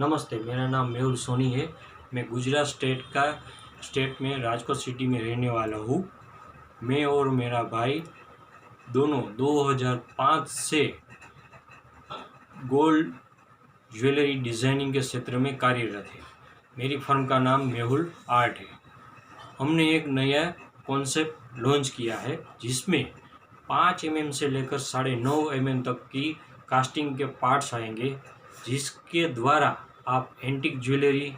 नमस्ते, मेरा नाम मेहुल सोनी है। मैं गुजरात स्टेट में राजकोट सिटी में रहने वाला हूँ। मैं और मेरा भाई दोनों 2005 से गोल्ड ज्वेलरी डिज़ाइनिंग के क्षेत्र में कार्यरत है। मेरी फर्म का नाम मेहुल आर्ट है। हमने एक नया कॉन्सेप्ट लॉन्च किया है जिसमें 5 mm से लेकर 9.5 mm तक की कास्टिंग के पार्ट्स आएंगे, जिसके द्वारा आप एंटीक ज्वेलरी,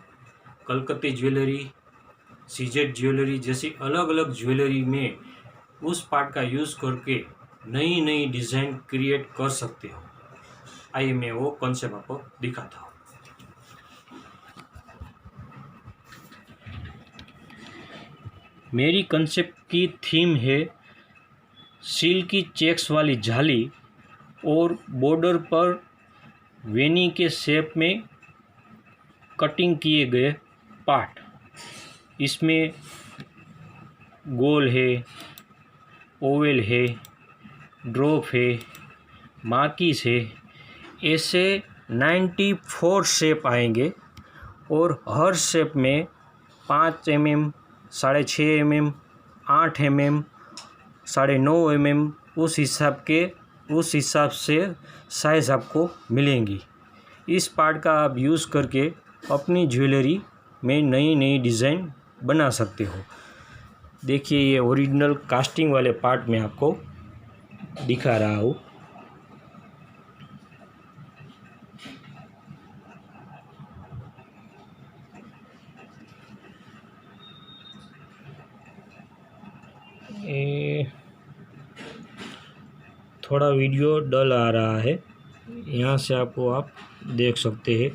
कलकत्ती ज्वेलरी, सीजेड ज्वेलरी जैसी अलग अलग ज्वेलरी में उस पार्ट का यूज़ करके नई नई डिज़ाइन क्रिएट कर सकते हो। आइए मैं वो कॉन्सेप्ट आपको दिखाता हूँ। मेरी कॉन्सेप्ट की थीम है सिल्की चेक्स वाली जाली और बॉर्डर पर वेनी के शेप में कटिंग किए गए पार्ट। इसमें गोल है, ओवल है, ड्रॉप है, मार्किस है। ऐसे 94 शेप आएंगे और हर शेप में 5 mm, 6.5 mm, 8 mm, 9.5 mm उस हिसाब से साइज़ आपको मिलेंगी। इस पार्ट का आप यूज़ करके अपनी ज्वेलरी में नई नई डिज़ाइन बना सकते हो। देखिए, ये ओरिजिनल कास्टिंग वाले पार्ट में आपको दिखा रहा हूँ। थोड़ा वीडियो डल आ रहा है, यहाँ से आप देख सकते हैं।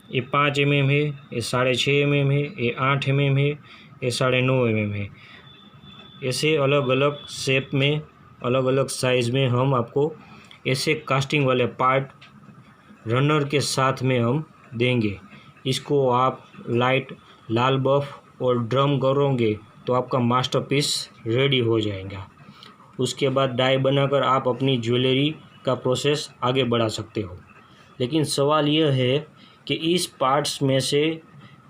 ये 5 mm है, ये 6.5 mm है, ये 8 mm है, ये 9.5 mm है। ऐसे अलग अलग शेप में, अलग अलग साइज़ में हम आपको ऐसे कास्टिंग वाले पार्ट रनर के साथ में हम देंगे। इसको आप लाइट लाल बफ और ड्रम करोगे तो आपका मास्टरपीस रेडी हो जाएगा। उसके बाद डाई बनाकर आप अपनी ज्वेलरी का प्रोसेस आगे बढ़ा सकते हो। लेकिन सवाल यह है कि इस पार्ट्स में से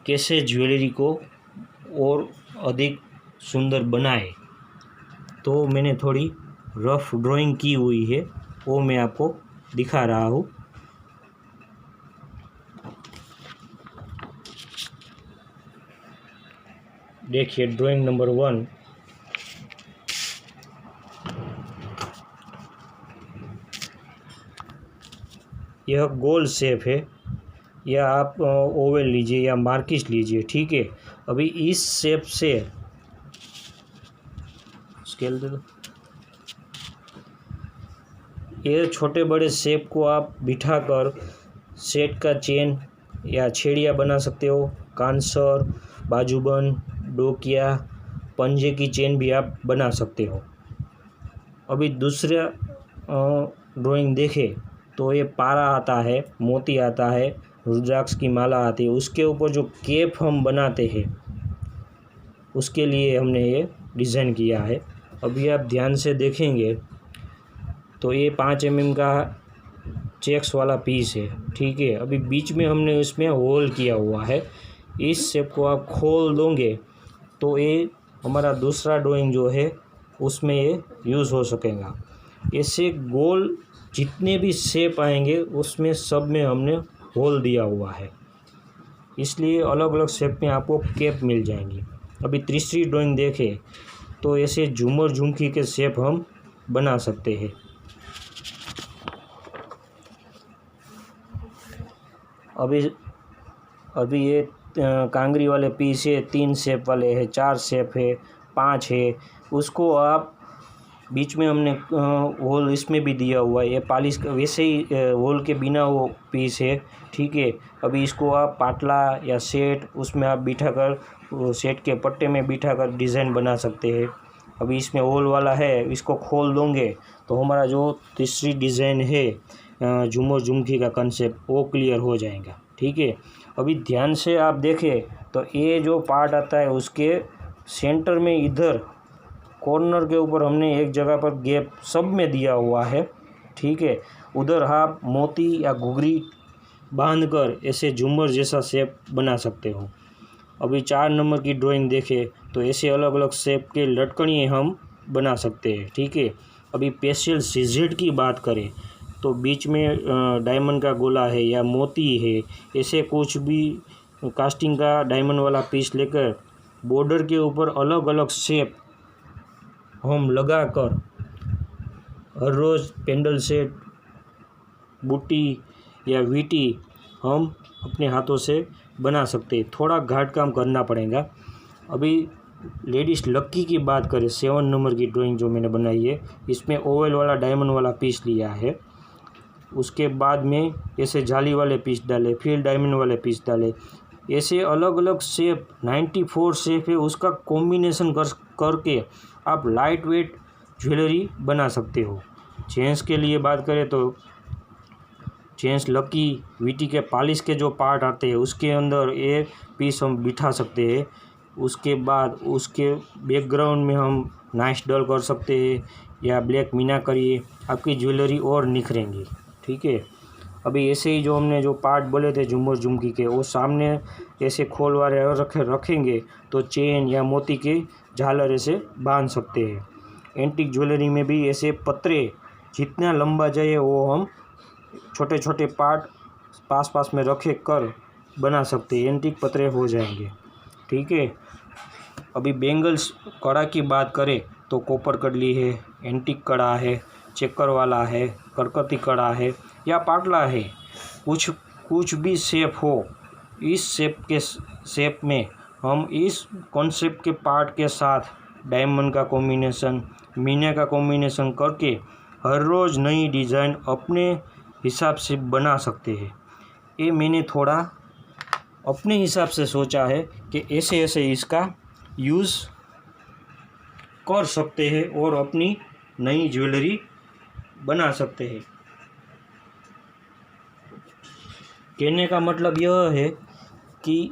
कैसे ज्वेलरी को और अधिक सुंदर बनाए। तो मैंने थोड़ी रफ ड्राइंग की हुई है, वो मैं आपको दिखा रहा हूँ। देखिए, ड्राइंग नंबर 1। यह गोल शेप है, या आप ओवल लीजिए या मार्किस लीजिए, ठीक है। अभी इस शेप से स्केल दे दो। ये छोटे बड़े शेप को आप बिठाकर सेट का चेन या छेड़िया बना सकते हो। कांसर, बाजूबंद, डोकिया, पंजे की चेन भी आप बना सकते हो। अभी दूसरा ड्राइंग देखें तो ये पारा आता है, मोती आता है, रुद्राक्ष की माला आती है। उसके ऊपर जो केप हम बनाते हैं उसके लिए हमने ये डिज़ाइन किया है। अभी आप ध्यान से देखेंगे तो ये 5 mm का चेक्स वाला पीस है, ठीक है। अभी बीच में हमने उसमें होल किया हुआ है। इस शेप को आप खोल दोगे तो ये हमारा दूसरा ड्राइंग जो है उसमें ये यूज़ हो सकेगा। ऐसे गोल जितने भी शेप आएंगे उसमें सब में हमने होल दिया हुआ है, इसलिए अलग अलग शेप में आपको कैप मिल जाएंगी। अभी तीसरी ड्राइंग देखें तो ऐसे झूमर झुमकी के शेप हम बना सकते हैं। अभी ये कांगरी वाले पीस है, 3 शेप वाले है, 4 शेप है, 5 है। उसको आप बीच में हमने होल इसमें भी दिया हुआ है। ये पॉलिश वैसे ही होल के बिना वो पीस है, ठीक है। अभी इसको आप पाटला या सेट उसमें आप बिठाकर सेट के पट्टे में बिठाकर डिज़ाइन बना सकते हैं। अभी इसमें होल वाला है, इसको खोल दोगे तो हमारा जो तीसरी डिज़ाइन है झूमर झुमकी का कंसेप्ट वो क्लियर हो जाएगा, ठीक है। अभी ध्यान से आप देखें तो ये जो पार्ट आता है उसके सेंटर में इधर कॉर्नर के ऊपर हमने एक जगह पर गैप सब में दिया हुआ है, ठीक है। उधर आप मोती या घुघरी बांधकर ऐसे झूमर जैसा शेप बना सकते हो। अभी 4 नंबर की ड्राइंग देखें तो ऐसे अलग अलग शेप के लटकनियाँ हम बना सकते हैं, ठीक है। अभी पेस्टल सीजेड की बात करें तो बीच में डायमंड का गोला है या मोती है, ऐसे कुछ भी कास्टिंग का डायमंड वाला पीस लेकर बॉर्डर के ऊपर अलग अलग शेप हम लगाकर हर रोज़ पेंडल सेट, बूटी या वीटी हम अपने हाथों से बना सकते हैं। थोड़ा घाट काम करना पड़ेगा। अभी लेडीज़ लक्की की बात करें, 7 नंबर की ड्राइंग जो मैंने बनाई है, इसमें ओवल वाला डायमंड वाला पीस लिया है। उसके बाद में ऐसे जाली वाले पीस डाले, फिर डायमंड वाले पीस डाले, ऐसे अलग अलग शेप 94 शेप है, उसका कॉम्बिनेशन करके आप लाइट वेट ज्वेलरी बना सकते हो। जेंट्स के लिए बात करें तो जेंट्स लकी वीटी के पॉलिश के जो पार्ट आते हैं उसके अंदर ये पीस हम बिठा सकते हैं। उसके बाद उसके बैकग्राउंड में हम नाइस डल कर सकते हैं या ब्लैक मीना करिए, आपकी ज्वेलरी और निखरेंगी, ठीक है। अभी ऐसे ही जो हमने जो पार्ट बोले थे झूमर झुमकी के, वो सामने ऐसे खोलवारे रखेंगे तो चेन या मोती के झालर ऐसे बांध सकते हैं। एंटीक ज्वेलरी में भी ऐसे पत्रे जितना लंबा जाए वो हम छोटे छोटे पार्ट पास पास में रखे कर बना सकते हैं, एंटीक पत्रे हो जाएंगे, ठीक है। अभी बेंगल्स कड़ा की बात करें तो कॉपर कड़ली है, एंटीक कड़ा है, चेकर वाला है, करकती कड़ा है या पाटला है, कुछ भी शेप हो, इस शेप में हम इस कॉन्सेप्ट के पार्ट के साथ डायमंड का कॉम्बिनेशन, मीना का कॉम्बिनेशन करके हर रोज़ नई डिज़ाइन अपने हिसाब से बना सकते हैं। ये मैंने थोड़ा अपने हिसाब से सोचा है कि ऐसे ऐसे इसका यूज़ कर सकते हैं और अपनी नई ज्वेलरी बना सकते हैं। कहने का मतलब यह है कि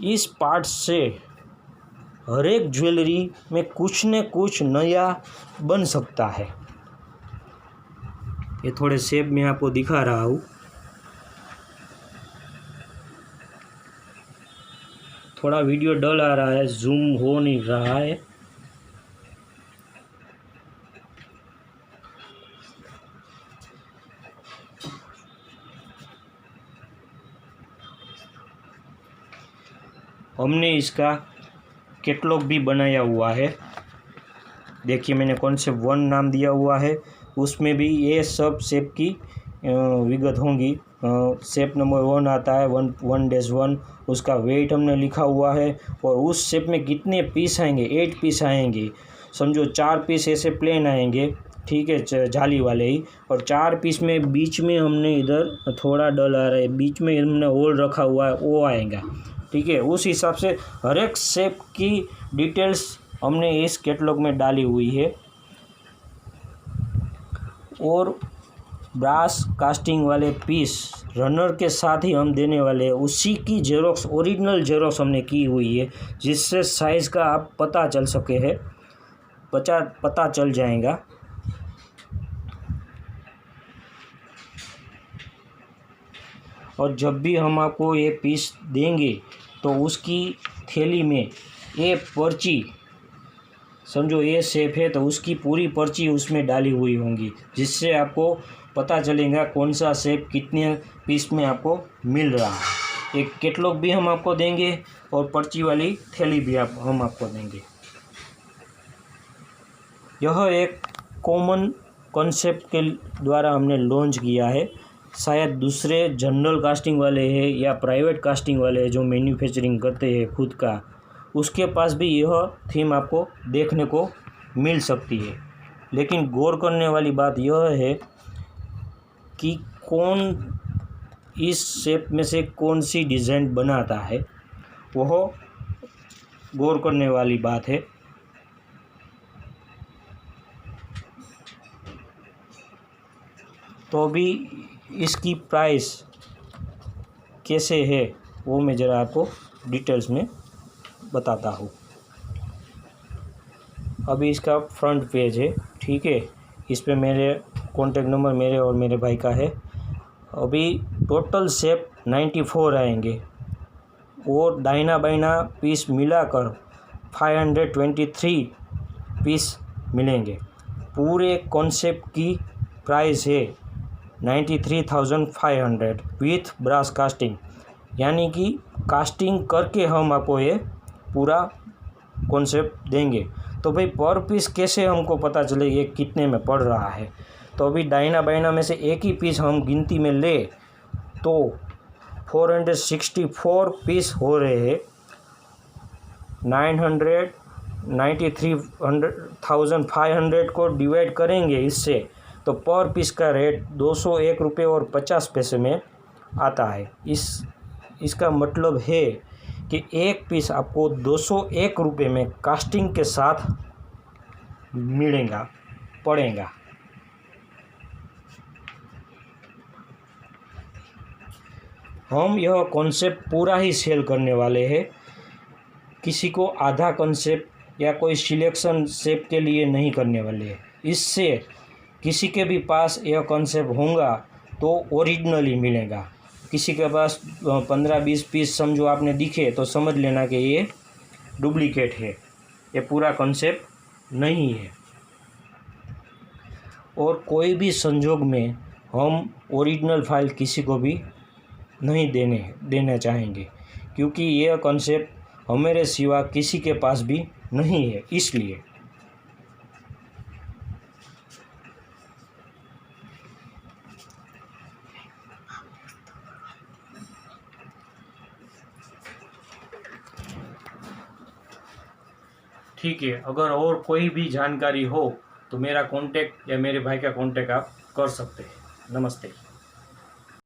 इस पार्ट से हर एक ज्वेलरी में कुछ न कुछ नया बन सकता है। ये थोड़े शेप में आपको दिखा रहा हूँ। थोड़ा वीडियो डल आ रहा है, जूम हो नहीं रहा है। हमने इसका कैटलॉग भी बनाया हुआ है, देखिए मैंने कॉन्सेप्ट 1 नाम दिया हुआ है, उसमें भी ये सब शेप की विगत होंगी। शेप नंबर 1 आता है 1-1, उसका वेट हमने लिखा हुआ है और उस शेप में कितने पीस आएंगे, 8 पीस आएंगे। समझो 4 पीस ऐसे प्लेन आएंगे, ठीक है, जाली वाले ही, और 4 पीस में बीच में हमने इधर थोड़ा डल आ रहा है, बीच में हमने होल रखा हुआ है, वो आएगा, ठीक है। उस हिसाब से हर एक शेप की डिटेल्स हमने इस कैटलॉग में डाली हुई है। और ब्रास कास्टिंग वाले पीस रनर के साथ ही हम देने वाले हैं, उसी की जेरोक्स, ओरिजिनल जेरोक्स हमने की हुई है, जिससे साइज़ का आप पता चल सके है, पता चल जाएगा। और जब भी हम आपको ये पीस देंगे तो उसकी थैली में ये पर्ची, समझो ये शेप है तो उसकी पूरी पर्ची उसमें डाली हुई होंगी, जिससे आपको पता चलेगा कौन सा शेप कितने पीस में आपको मिल रहा है। एक कैटलॉग भी हम आपको देंगे और पर्ची वाली थैली भी हम आपको देंगे। यह एक कॉमन कॉन्सेप्ट के द्वारा हमने लॉन्च किया है। शायद दूसरे जनरल कास्टिंग वाले हैं या प्राइवेट कास्टिंग वाले हैं जो मैन्युफैक्चरिंग करते हैं खुद का, उसके पास भी यह थीम आपको देखने को मिल सकती है। लेकिन गौर करने वाली बात यह है कि कौन इस शेप में से कौन सी डिज़ाइन बनाता है, वह गौर करने वाली बात है। तो अभी इसकी प्राइस कैसे है वो मैं ज़रा आपको डिटेल्स में बताता हूँ। अभी इसका फ्रंट पेज है, ठीक है, इस पे मेरे कॉन्टेक्ट नंबर मेरे और मेरे भाई का है। अभी टोटल शेप 94 आएंगे और दाहिना बाइना पीस मिलाकर 523 पीस मिलेंगे। पूरे कॉन्सेप्ट की प्राइस है 93,500 विथ ब्रास कास्टिंग, यानी कि कास्टिंग करके हम आपको ये पूरा कॉन्सेप्ट देंगे। तो भाई पर पीस कैसे हमको पता चले ये कितने में पड़ रहा है? तो अभी दाहिना बाइना में से एक ही पीस हम गिनती में ले तो 464 पीस हो रहे हैं। 993,500 को डिवाइड करेंगे इससे तो पर पीस का रेट 201 रुपये और 50 पैसे में आता है। इसका मतलब है कि एक पीस आपको 201 रुपये में कास्टिंग के साथ पड़ेगा। हम यह कॉन्सेप्ट पूरा ही सेल करने वाले हैं, किसी को आधा कॉन्सेप्ट या कोई सिलेक्शन शेप के लिए नहीं करने वाले हैं। इससे किसी के भी पास यह कॉन्सेप्ट होगा तो ओरिजिनली मिलेगा। किसी के पास 15-20 पीस समझो आपने दिखे तो समझ लेना कि ये डुप्लीकेट है, ये पूरा कॉन्सेप्ट नहीं है। और कोई भी संजोग में हम ओरिजिनल फाइल किसी को भी नहीं देना चाहेंगे, क्योंकि यह कॉन्सेप्ट हमारे सिवा किसी के पास भी नहीं है। इसलिए ठीक है, अगर और कोई भी जानकारी हो तो मेरा कांटेक्ट या मेरे भाई का कांटेक्ट आप कर सकते हैं। नमस्ते।